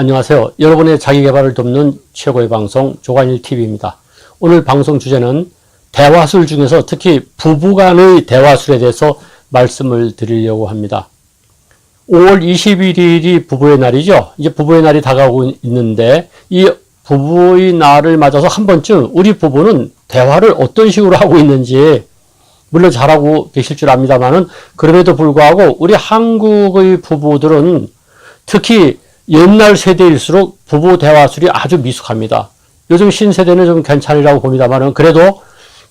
안녕하세요. 여러분의 자기계발을 돕는 최고의 방송 조관일TV입니다. 오늘 방송 주제는 대화술 중에서 특히 부부간의 대화술에 대해서 말씀을 드리려고 합니다. 5월 21일이 부부의 날이죠. 이제 부부의 날이 다가오고 있는데 이 부부의 날을 맞아서 한 번쯤 우리 부부는 대화를 어떤 식으로 하고 있는지 물론 잘하고 계실 줄 압니다만은 그럼에도 불구하고 우리 한국의 부부들은 특히 옛날 세대일수록 부부 대화술이 아주 미숙합니다. 요즘 신세대는 좀 괜찮으라고 봅니다만은 그래도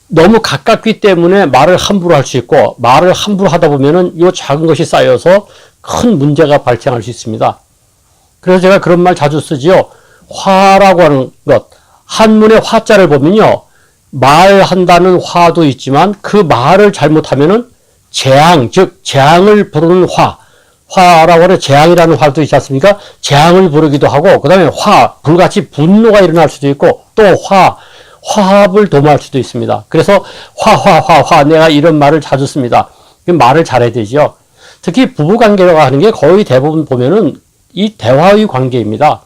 너무 가깝기 때문에 말을 함부로 할 수 있고 말을 함부로 하다 보면은 이 작은 것이 쌓여서 큰 문제가 발생할 수 있습니다. 그래서 제가 그런 말 자주 쓰지요. 화라고 하는 것. 한문의 화자를 보면요. 말한다는 화도 있지만 그 말을 잘못하면은 재앙, 즉 재앙을 부르는 화라고 하는 재앙이라는 화도 있지 않습니까? 재앙을 부르기도 하고 그 다음에 불같이 분노가 일어날 수도 있고 또 화합을 도모할 수도 있습니다. 그래서 내가 이런 말을 자주 씁니다. 말을 잘해야 되죠. 특히 부부관계라고 하는 게 거의 대부분 보면은 이 대화의 관계입니다.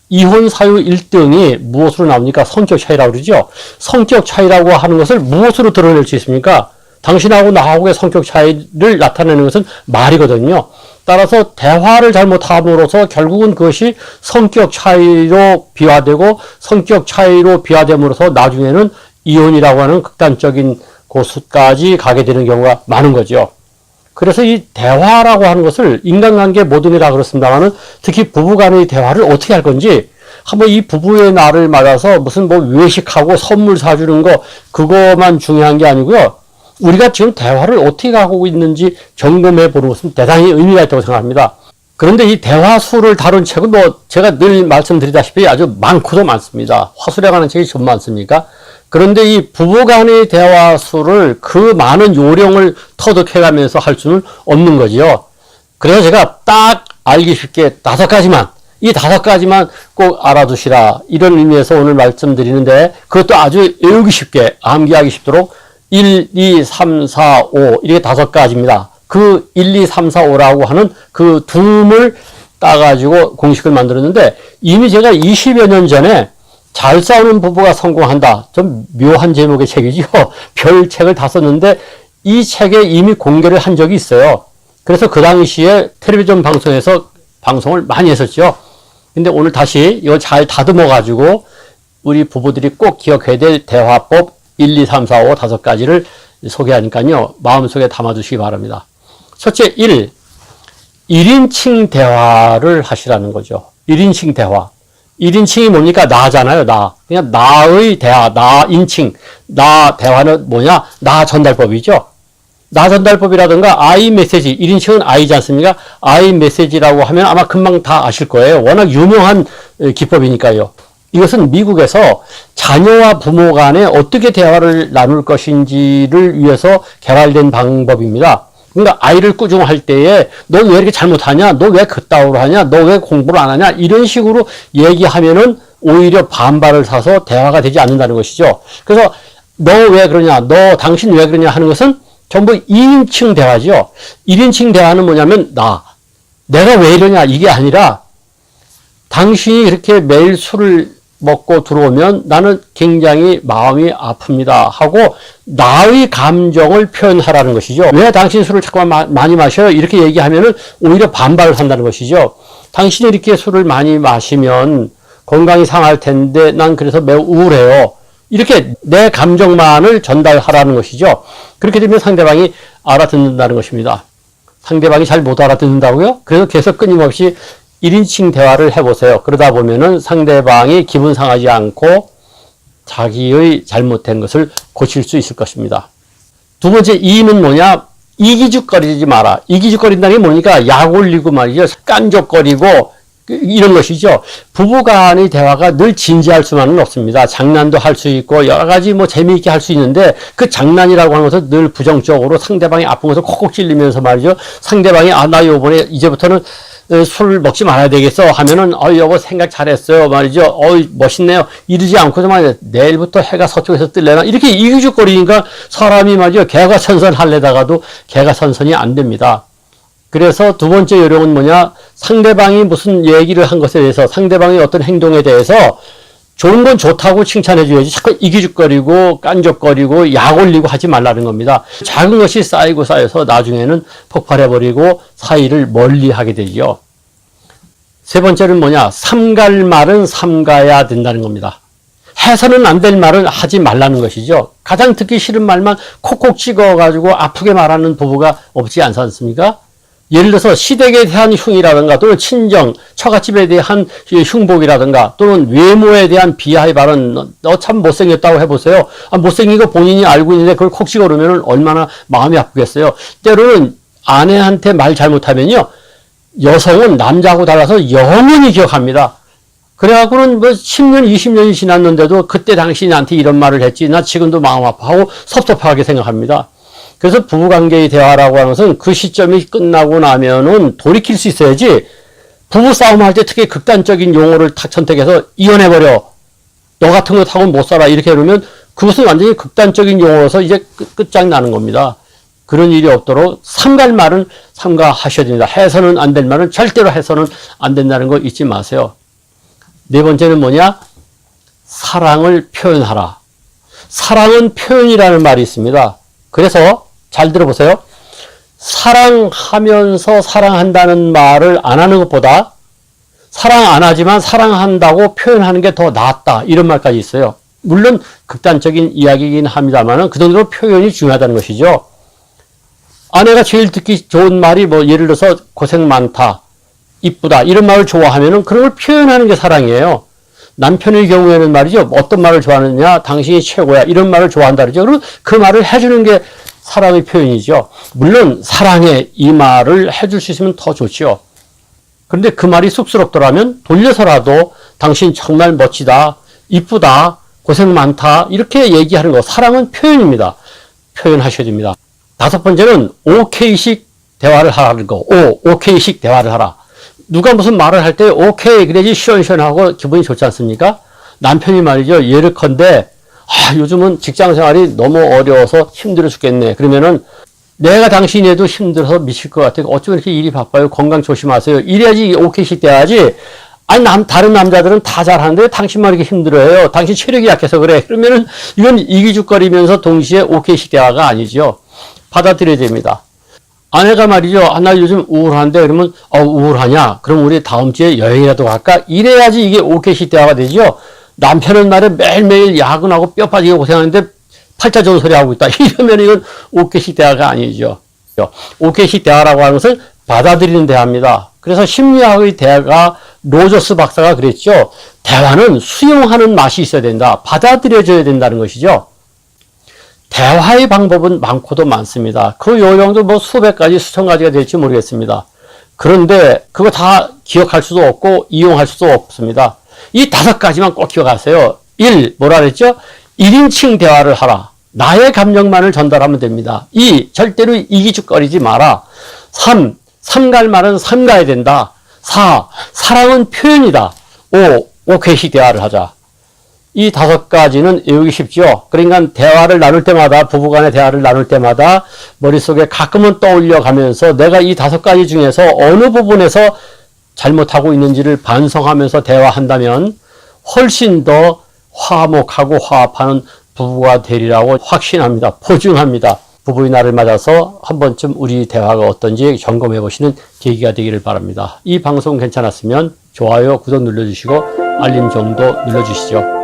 이혼 사유 1등이 무엇으로 나옵니까? 성격 차이라고 그러죠. 성격 차이라고 하는 것을 무엇으로 드러낼 수 있습니까? 당신하고 나하고의 성격 차이를 나타내는 것은 말이거든요. 따라서 대화를 잘못함으로써 결국은 그것이 성격 차이로 비화되고 성격 차이로 비화됨으로써 나중에는 이혼이라고 하는 극단적인 곳까지 가게 되는 경우가 많은 거죠. 그래서 이 대화라고 하는 것을 인간관계 모든이라 그렇습니다만은 특히 부부간의 대화를 어떻게 할 건지 한번 이 부부의 날을 맞아서 무슨 외식하고 선물 사주는 거 그거만 중요한 게 아니고요. 우리가 지금 대화를 어떻게 하고 있는지 점검해 보는 것은 대단히 의미가 있다고 생각합니다. 그런데 이 대화술을 다룬 책은 제가 늘 말씀드리다시피 아주 많고도 많습니다. 화술에 관한 책이 좀 많습니까? 그런데 이 부부간의 대화술을 그 많은 요령을 터득해가면서 할 수는 없는 거지요. 그래서 제가 딱 알기 쉽게 이 5가지만 꼭 알아두시라. 이런 의미에서 오늘 말씀드리는데 그것도 아주 외우기 쉽게, 암기하기 쉽도록 1, 2, 3, 4, 5 이렇게 5가지입니다. 그 1, 2, 3, 4, 5라고 하는 그 둠을 따가지고 공식을 만들었는데 이미 제가 20여 년 전에 잘 싸우는 부부가 성공한다. 좀 묘한 제목의 책이죠. 별 책을 다 썼는데 이 책에 이미 공개를 한 적이 있어요. 그래서 그 당시에 텔레비전 방송에서 방송을 많이 했었죠. 근데 오늘 다시 이거 잘 다듬어 가지고 우리 부부들이 꼭 기억해야 될 대화법 1, 2, 3, 4, 5 5가지를 소개하니까요. 마음속에 담아두시기 바랍니다. 첫째 1인칭 대화를 하시라는 거죠. 1인칭 대화. 1인칭이 뭡니까? 나잖아요, 나. 그냥 나의 대화, 나인칭. 나 대화는 뭐냐? 나 전달법이죠. 나 전달법이라든가 I 메시지, 1인칭은 I지 않습니까? I 메시지라고 하면 아마 금방 다 아실 거예요. 워낙 유명한 기법이니까요. 이것은 미국에서 자녀와 부모 간에 어떻게 대화를 나눌 것인지를 위해서 개발된 방법입니다. 그러니까 아이를 꾸중할 때에 너 왜 이렇게 잘못하냐? 너 왜 그따위로 하냐? 너 왜 공부를 안 하냐? 이런 식으로 얘기하면은 오히려 반발을 사서 대화가 되지 않는다는 것이죠. 그래서 너 왜 그러냐? 당신 왜 그러냐? 하는 것은 전부 2인칭 대화죠. 1인칭 대화는 뭐냐면 내가 왜 이러냐? 이게 아니라 당신이 이렇게 매일 술을 먹고 들어오면 나는 굉장히 마음이 아픕니다 하고 나의 감정을 표현하라는 것이죠. 왜 당신 술을 자꾸만 많이 마셔요? 이렇게 얘기하면은 오히려 반발을 한다는 것이죠. 당신이 이렇게 술을 많이 마시면 건강이 상할 텐데 난 그래서 매우 우울해요. 이렇게 내 감정만을 전달하라는 것이죠. 그렇게 되면 상대방이 알아듣는다는 것입니다. 상대방이 잘 못 알아듣는다고요? 그래서 계속 끊임없이 1인칭 대화를 해보세요. 그러다 보면은 상대방이 기분 상하지 않고 자기의 잘못된 것을 고칠 수 있을 것입니다. 두 번째 2는 뭐냐? 이기죽거리지 마라. 이기죽거린다는 게 뭐니까 약 올리고 말이죠. 깐족거리고 이런 것이죠. 부부간의 대화가 늘 진지할 수만은 없습니다. 장난도 할 수 있고 여러 가지 재미있게 할 수 있는데 그 장난이라고 하는 것은 늘 부정적으로 상대방이 아픈 것을 콕콕 찔리면서 말이죠. 상대방이 나 요번에 이제부터는 술 먹지 말아야 되겠어 하면은 여보 생각 잘했어요 말이죠. 멋있네요. 이러지 않고서 말이죠. 내일부터 해가 서쪽에서 뜰래나 이렇게 이기죽거리니까 사람이 말이죠. 개가선선 하려다가도 개가선선이 안 됩니다. 그래서 두 번째 요령은 뭐냐? 상대방이 무슨 얘기를 한 것에 대해서, 상대방의 어떤 행동에 대해서 좋은 건 좋다고 칭찬해 줘야지 자꾸 이기죽거리고 깐족거리고 약 올리고 하지 말라는 겁니다. 작은 것이 쌓이고 쌓여서 나중에는 폭발해버리고 사이를 멀리하게 되죠. 세 번째는 뭐냐? 삼갈 말은 삼가야 된다는 겁니다. 해서는 안 될 말은 하지 말라는 것이죠. 가장 듣기 싫은 말만 콕콕 찍어가지고 아프게 말하는 부부가 없지 않습니까? 예를 들어서 시댁에 대한 흉이라든가 또는 친정, 처갓집에 대한 흉복이라든가 또는 외모에 대한 비하의 발언, 너 참 못생겼다고 해보세요. 못생긴 거 본인이 알고 있는데 그걸 콕 찍어 놓으면 얼마나 마음이 아프겠어요. 때로는 아내한테 말 잘못하면요, 여성은 남자하고 달라서 영원히 기억합니다. 그래갖고는 뭐 10년, 20년이 지났는데도 그때 당신이 나한테 이런 말을 했지, 나 지금도 마음 아파하고 섭섭하게 생각합니다. 그래서 부부관계의 대화라고 하는 것은 그 시점이 끝나고 나면은 돌이킬 수 있어야지, 부부싸움 할 때 특히 극단적인 용어를 탁 선택해서 이혼해버려, 너 같은 거 타고는 못 살아, 이렇게 그러면 그것은 완전히 극단적인 용어로서 이제 끝장나는 겁니다. 그런 일이 없도록 삼갈 말은 삼가하셔야 됩니다. 해서는 안 될 말은 절대로 해서는 안 된다는 거 잊지 마세요. 네 번째는 뭐냐? 사랑을 표현하라. 사랑은 표현이라는 말이 있습니다. 그래서 잘 들어보세요. 사랑하면서 사랑한다는 말을 안 하는 것보다 사랑 안 하지만 사랑한다고 표현하는 게 더 낫다, 이런 말까지 있어요. 물론 극단적인 이야기이긴 합니다만 그 정도로 표현이 중요하다는 것이죠. 아내가 제일 듣기 좋은 말이 뭐 예를 들어서 고생 많다, 이쁘다, 이런 말을 좋아하면은 그런 걸 표현하는 게 사랑이에요. 남편의 경우에는 말이죠, 어떤 말을 좋아하느냐, 당신이 최고야, 이런 말을 좋아한다 그러죠. 그럼 그 말을 해주는 게 사랑의 표현이죠. 물론 사랑해, 이 말을 해줄 수 있으면 더 좋죠. 그런데 그 말이 쑥스럽더라면 돌려서라도 당신 정말 멋지다, 이쁘다, 고생 많다, 이렇게 얘기하는 거, 사랑은 표현입니다. 표현하셔야 됩니다. 다섯 번째는 오케이식 대화를 하라는 거. 오케이식 대화를 하라. 누가 무슨 말을 할 때 오케이 그래야지 시원시원하고 기분이 좋지 않습니까? 남편이 말이죠, 예를컨대 요즘은 직장생활이 너무 어려워서 힘들어 죽겠네. 그러면은 내가 당신에도 힘들어서 미칠 것 같아요. 어쩌면 이렇게 일이 바빠요. 건강 조심하세요. 이래야지 오케이식 돼야지. 아니 다른 남자들은 다 잘하는데 당신만 이렇게 힘들어해요. 당신 체력이 약해서 그래. 그러면은 이건 이기죽거리면서 동시에 오케이식 대화가 아니죠. 받아들여야 됩니다. 아내가 말이죠, 나 요즘 우울한데, 그러면 우울하냐? 그럼 우리 다음 주에 여행이라도 갈까? 이래야지 이게 오케이식 대화가 되죠. 남편은 말에 매일매일 야근하고 뼈 빠지게 고생하는데 팔자 좋은 소리 하고 있다, 이러면 이건 오케이식 대화가 아니죠. 오케이식 대화라고 하는 것은 받아들이는 대화입니다. 그래서 심리학의 대화가 로저스 박사가 그랬죠. 대화는 수용하는 맛이 있어야 된다, 받아들여져야 된다는 것이죠. 대화의 방법은 많고도 많습니다. 그 요령도 뭐 수백 가지, 수천 가지가 될지 모르겠습니다. 그런데 그거 다 기억할 수도 없고 이용할 수도 없습니다. 이 다섯 가지만 꼭 기억하세요. 1. 뭐라 그랬죠? 1인칭 대화를 하라. 나의 감정만을 전달하면 됩니다. 2. 절대로 이기죽거리지 마라. 3. 삼갈 말은 삼가야 된다. 4. 사랑은 표현이다. 5. 오케이식 대화를 하자. 이 다섯 가지는 외우기 쉽죠. 그러니까 대화를 나눌 때마다, 부부간의 대화를 나눌 때마다 머릿속에 가끔은 떠올려 가면서 내가 이 다섯 가지 중에서 어느 부분에서 잘못하고 있는지를 반성하면서 대화한다면 훨씬 더 화목하고 화합하는 부부가 되리라고 확신합니다. 보증합니다. 부부의 날을 맞아서 한 번쯤 우리 대화가 어떤지 점검해 보시는 계기가 되기를 바랍니다. 이 방송 괜찮았으면 좋아요, 구독 눌러주시고 알림 정도 눌러주시죠.